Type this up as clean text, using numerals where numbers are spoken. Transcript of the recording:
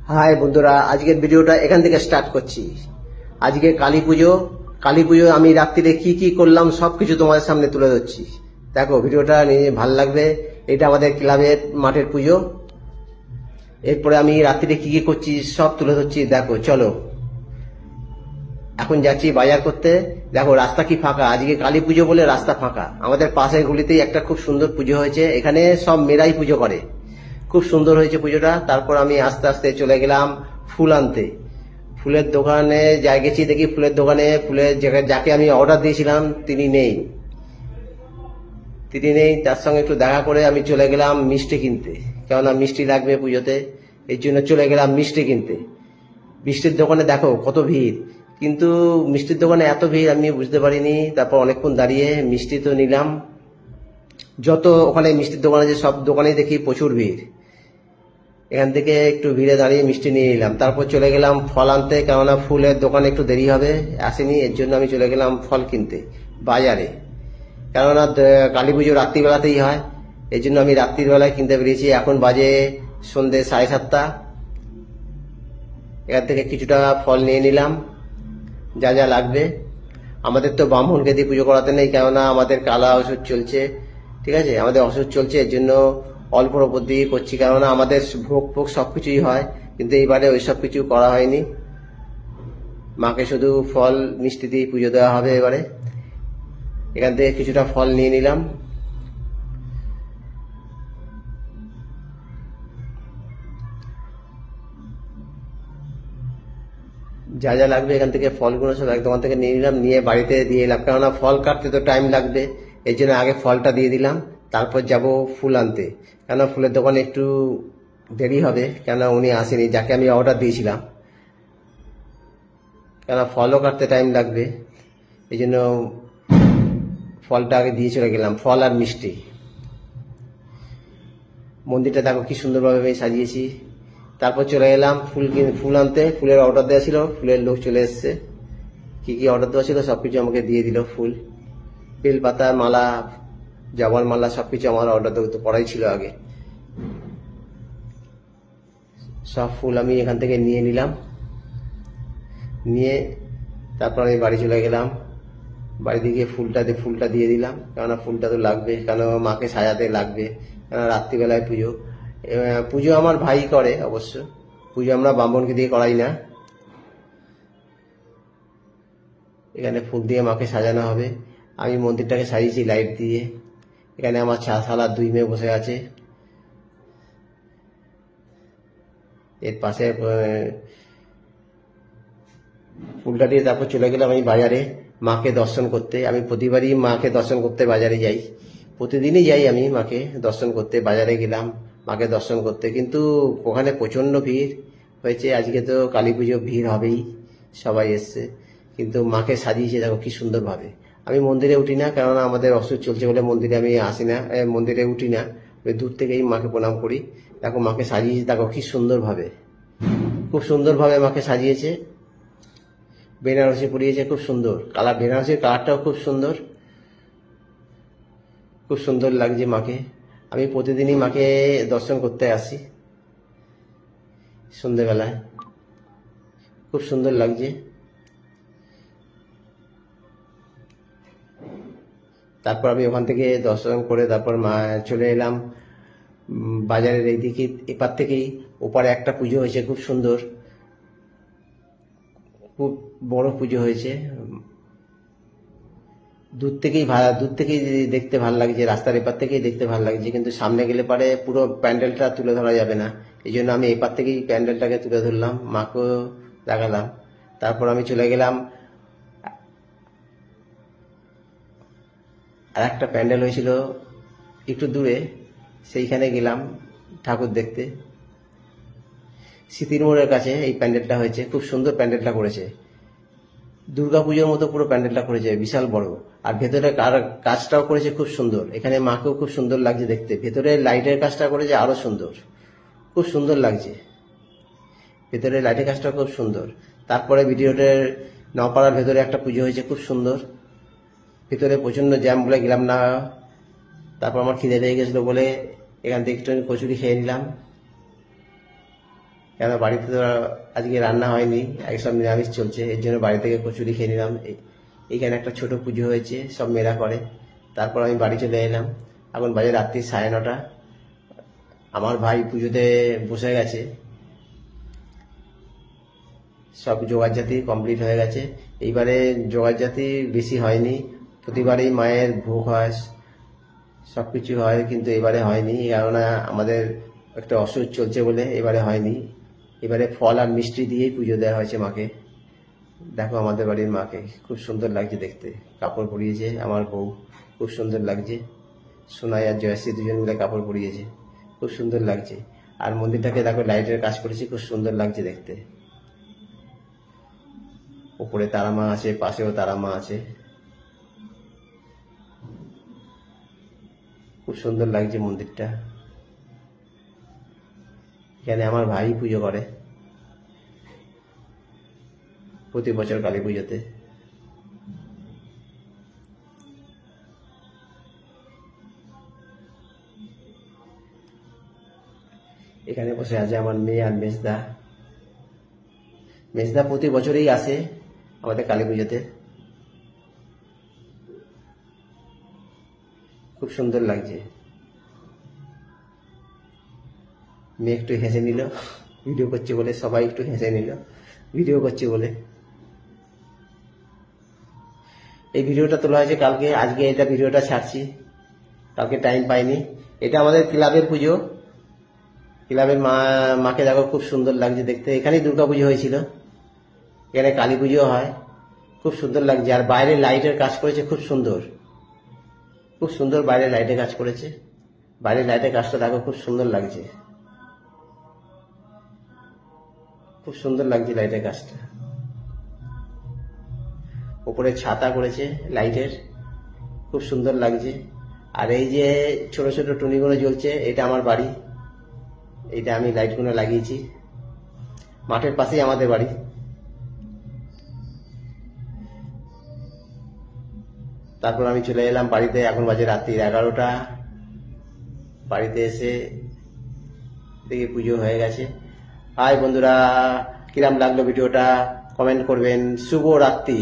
High বন্ধুরা, আজকের ভিডিওটা এখান থেকে স্টার্ট করছি। আজকে কালী পুজো। কালী পুজো আমি রাত্রিরে কি কি করলাম সবকিছু তোমাদের সামনে তুলে ধরছি। দেখো, ভিডিওটা নিয়ে ভালো লাগবে। এটা আমাদের ক্লাবের মাঠের পুজো। এরপরে আমি রাত্রিরে কি কি করছি সব তুলে ধরছি। দেখো, চলো এখন যাচ্ছি বাজার করতে। দেখো রাস্তা কি ফাঁকা, আজকে কালী পুজো বলে রাস্তা ফাঁকা। আমাদের পাশের গুলিতেই একটা খুব সুন্দর পুজো হয়েছে, এখানে সব মেয়েরাই পুজো করে। খুব সুন্দর হয়েছে পুজোটা। তারপর আমি আস্তে আস্তে চলে গেলাম ফুল আনতে। ফুলের দোকানে যাই গেছি, দেখি ফুলের দোকানে ফুলের যাকে আমি অর্ডার দিয়েছিলাম তিনি নেই। তার সঙ্গে একটু দেখা করে আমি চলে গেলাম মিষ্টি কিনতে, কেননা মিষ্টি লাগবে পুজোতে। এই জন্য চলে গেলাম মিষ্টি কিনতে। মিষ্টির দোকানে দেখো কত ভিড়, কিন্তু মিষ্টির দোকানে এত ভিড় আমি বুঝতে পারিনি। তারপর অনেকক্ষণ দাঁড়িয়ে মিষ্টি তো নিলাম। যত ওখানে মিষ্টির দোকানে যে সব দোকানেই দেখি প্রচুর ভিড়। এখান থেকে একটু ভিড়ে দাঁড়িয়ে মিষ্টি নিয়ে নিলাম। তারপর চলে গেলাম ফল আনতে, কেননা ফুলের দোকানে একটু দেরি হবে, আসেনি। এর জন্য আমি চলে গেলাম ফল কিনতে বাজারে, কেননা কালী পুজো রাত্রিবেলাতেই হয়। এই জন্য আমি রাত্রিবেলায় কিনতে বেরিয়েছি। এখন বাজে সন্ধ্যে 7:30। এখান থেকে কিছুটা ফল নিয়ে নিলাম, যা যা লাগবে। আমাদের তো ব্রাহ্মণকে দিয়ে পুজো করাতে নেই, কেননা আমাদের কালা ওষুধ চলছে। ঠিক আছে, আমাদের ওষুধ চলছে, এর জন্য অল্পর ওপর দিয়ে করছি। কেননা আমাদের ভোগ ফোগ সবকিছুই হয়, কিন্তু এইবারে ওই সব কিছু করা হয়নি। মাকে শুধু ফল মিষ্টি দিয়ে পুজো দেওয়া হবে এবারে। এখান থেকে কিছুটা ফল নিয়ে নিলাম। যা যা লাগবে এখান থেকে ফলগুলো সব এক দোকান থেকে নিয়ে নিলাম, নিয়ে বাড়িতে দিয়ে এলাম। কেননা ফল কাটতে তো টাইম লাগবে, এই জন্য আগে ফলটা দিয়ে দিলাম। তারপর যাব ফুল আনতে, কেননা ফুলের দোকানে একটু দেরি হবে, কেননা উনি আসেনি যাকে আমি অর্ডার দিয়েছিলাম। কেননা ফলও কাটতে টাইম লাগবে, এই জন্য ফলটা আগে দিয়ে চলে গেলাম, ফল আর মিষ্টি। মন্দিরটা দেখো কি সুন্দরভাবে আমি সাজিয়েছি। তারপর চলে এলাম ফুল আনতে। ফুলের অর্ডার দেওয়া ছিল, ফুলের লোক চলে এসছে। কি কি অর্ডার দেওয়া ছিল সবকিছু আমাকে দিয়ে দিল। ফুল, বেলপাতা, মালা, জবার মালা সবকিছু আমার অর্ডার তো করাই ছিল আগে। সব ফুল আমি এখান থেকে নিয়ে নিলাম, নিয়ে তারপর আমি বাড়ি চলে গেলাম। বাড়িতে গিয়ে ফুলটা দিয়ে দিলাম, কেননা ফুলটা তো লাগবে, কেন মাকে সাজাতে লাগবে, কেননা রাত্রিবেলায় পুজো। পুজো আমার ভাই করে অবশ্য, পুজো আমরা ব্রাহ্মণকে দিয়ে করাই না। এখানে ফুল দিয়ে মাকে সাজানো হবে। আমি মন্দিরটাকে সাজিয়েছি লাইট দিয়ে। এখানে আমার শালার 2 মেয়ে বসে আছে। এর পাশে ফুলটা দিয়ে তারপর চলে গেলাম আমি বাজারে মাকে দর্শন করতে। আমি প্রতিবারই মাকে দর্শন করতে বাজারে যাই, প্রতিদিনই যাই আমি মাকে দর্শন করতে। বাজারে গেলাম মাকে দর্শন করতে, কিন্তু ওখানে প্রচণ্ড ভিড় হয়েছে। আজকে তো কালী পুজো, ভিড় হবেই, সবাই এসছে। কিন্তু মাকে সাজিয়েছে দেখো কি সুন্দরভাবে। আমি মন্দিরে উঠি না, কেননা আমাদের অসুখ চলছে বলে মন্দিরে আমি আসি না, মন্দিরে উঠি না। দূর থেকেই মাকে প্রণাম করি। দেখো মাকে সাজিয়েছে, দেখো কি সুন্দরভাবে, খুব সুন্দরভাবে মাকে সাজিয়েছে। বেনারসি পরিয়েছে, খুব সুন্দর কালার, বেনারসির কালারটাও খুব সুন্দর, খুব সুন্দর লাগছে মাকে। আমি প্রতিদিনই মাকে দর্শন করতে আসি সন্ধ্যেবেলায়, খুব সুন্দর লাগছে। তারপর আমি ওখান থেকে দর্শন করে তারপর চলে এলাম বাজারের এইদিকে। এপার থেকেই ওপারে একটা পুজো হয়েছে খুব সুন্দর, খুব বড় পুজো হয়েছে। দূর থেকেই দেখতে ভালো লাগছে, রাস্তার এপার থেকেই দেখতে ভালো লাগছে, কিন্তু সামনে গেলে পারে পুরো প্যান্ডেলটা তুলে ধরা যাবে না। এই জন্য আমি এপার থেকেই প্যান্ডেলটাকে তুলে ধরলাম, মাকেও দেখালাম। তারপর আমি চলে গেলাম, আর একটা প্যান্ডেল হয়েছিল একটু দূরে, সেইখানে গেলাম ঠাকুর দেখতে। স্মৃতির মোড়ের কাছে এই প্যান্ডেলটা হয়েছে, খুব সুন্দর প্যান্ডেলটা করেছে। দুর্গাপুজোর মতো পুরো প্যান্ডেলটা করেছে, বিশাল বড়। আর ভেতরে কাজটাও করেছে খুব সুন্দর। এখানে মাকেও খুব সুন্দর লাগছে দেখতে। ভেতরে লাইটের কাজটা করেছে আরো সুন্দর, খুব সুন্দর লাগছে। ভেতরে লাইটের কাজটা খুব সুন্দর। তারপরে ভিডিওটার নপাড়ার ভেতরে একটা পুজো হয়েছে খুব সুন্দর। ভিতরে প্রচন্ড জ্যাম বলে গেলাম না। তারপর আমার খিদে লেগে গেছিলো বলে এখান থেকে একটু কচুরি খেয়ে নিলাম। কেন বাড়িতে তো আজকে রান্না হয়নি, আগে সব নিরামিষ চলছে, এর জন্য বাড়ি থেকে কচুরি খেয়ে নিলাম। এইখানে একটা ছোট পুজো হয়েছে, সব মেয়েরা করে। তারপর আমি বাড়ি চলে এলাম। এখন বাজে রাত্রি 9:30। আমার ভাই পুজোতে বসে গেছে, সব জোগাড়জাতি কমপ্লিট হয়ে গেছে। এইবারে জোগাড়জাতি বেশি হয়নি, প্রতিবারেই মায়ের ভোগ হয়, সবকিছু হয়, কিন্তু এবারে হয়নি, কেননা আমাদের একটা অসুখ চলছে বলে এবারে হয়নি। এবারে ফল আর মিষ্টি দিয়েই পুজো দেওয়া হয়েছে মাকে। দেখো আমাদের বাড়ির মাকে, খুব সুন্দর লাগছে দেখতে। কাপড় পরিয়েছে আমার বউ, খুব সুন্দর লাগছে। সোনাই আর জয়শ্রী দুজন মিলে কাপড় পরিয়েছে, খুব সুন্দর লাগছে। আর মন্দিরটাকে দেখো লাইটের কাজ করেছে, খুব সুন্দর লাগছে দেখতে। উপরে তারা মা আছে, পাশেও তারা মা আছে, খুব সুন্দর লাগছে মন্দিরটা। এখানে আমার ভাই পুজো করে প্রতি বছর কালী পুজোতে। এখানে বসে আছে আমার মেয়ে আর মেজদা। মেজদা প্রতি বছরই আসে আমাদের কালী পুজোতে, খুব সুন্দর লাগছে। মেয়ে একটু হেসে নিল ভিডিও করছে বলে, সবাই একটু হেসে নিল ভিডিও করছে বলে। এই ভিডিওটা তোলা হয়েছে কালকে, আজকে এটা ভিডিওটা ছাড়ছি, কালকে টাইম পাইনি। এটা আমাদের ক্লাবের পুজো, ক্লাবের মাকে দেখো খুব সুন্দর লাগছে দেখতে। এখানেই দুর্গা পুজো হয়েছিল, এখানে কালী পুজো হয়, খুব সুন্দর লাগছে। আর বাইরে লাইটের কাজ করেছে খুব সুন্দর, খুব সুন্দর বাইরে লাইটের কাজ করেছে। বাইরে লাইটের কাজটা দেখো খুব সুন্দর লাগছে, খুব সুন্দর লাগছে লাইটের কাজটা। উপরে ছাতা করেছে লাইটের, খুব সুন্দর লাগছে। আর এই যে ছোট ছোট টুনিগুলো জ্বলছে, এটা আমার বাড়ি, এটা আমি লাইটগুলো লাগিয়েছি। মাঠের পাশেই আমাদের বাড়ি। তারপর আমি চলে এলাম বাড়িতে, এখন বাজে রাত্রি 11টা। বাড়িতে এসে দেখি পুজো হয়ে গেছে। হাই বন্ধুরা, কিরাম লাগলো ভিডিওটা কমেন্ট করবেন। শুভ রাত্রি।